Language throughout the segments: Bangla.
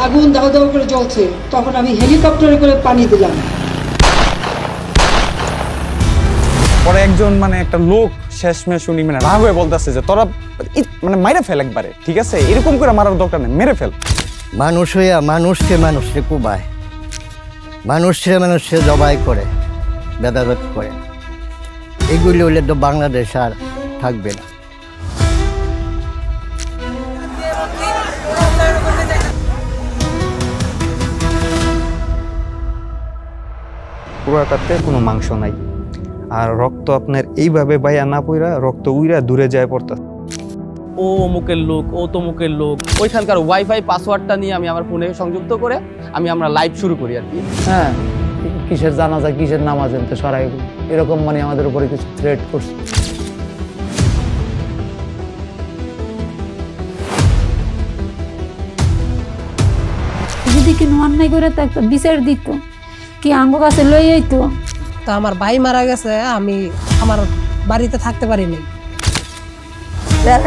আগুন দাউ দাউ করে জ্বলছে, তখন আমি হেলিকপ্টারে করে পানি দিলাম। পরে একজন একটা লোক শেষমেশ উনি রাগ হয়ে বলতেছে যে তোরা মাইরা ফেল একবারে, ঠিক আছে, এরকম করে মারার দরকার নেই, মেরে ফেল। মানুষ হইয়া মানুষকে কুবায়, মানুষে জবাই করে, ভেদাভেদ করে, এগুলি হইলে তো বাংলাদেশ আর থাকবে না। পুরাটাতে কোনো মাংস নাই, আর রক্ত আপনার এইভাবে বাইয়া না পইরা রক্ত উইরা দূরে যায় পড়তা। ও অমুকের লোক, ও তমুকের লোক, ওইখানকার ওয়াইফাই পাসওয়ার্ডটা নিয়ে আমি আমার ফোনে সংযুক্ত করে আমরা লাইভ শুরু করি আর কি। হ্যাঁ, কিসের জানাজা কিসের নামাজ এনতে সরাই এরকম আমাদের উপরে কিছু থ্রেট করছে। যদি কি অন্যায় করে তো একটা বিচার দিত, কি আঙ্গ কাছে লই আইতো। তো আমার ভাই মারা গেছে, আমি আমার বাড়িতে থাকতে পারিনি।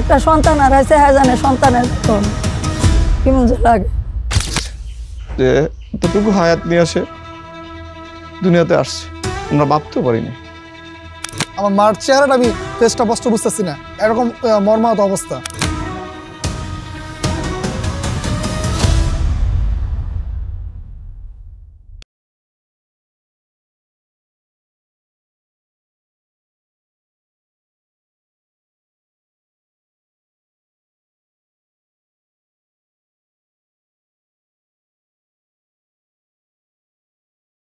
একটা সন্তান আর আছে, হ্যাঁ জানে সন্তানের কেমন লাগে, যে এতটুকু হায়াত নিয়ে আসে দুনিয়াতে আসছে, আমরা ভাবতেও পারিনি। আমার মার চেহারাটা আমি ফেসটা স্পষ্ট বুঝতেছি না, এরকম মর্মাহত অবস্থা।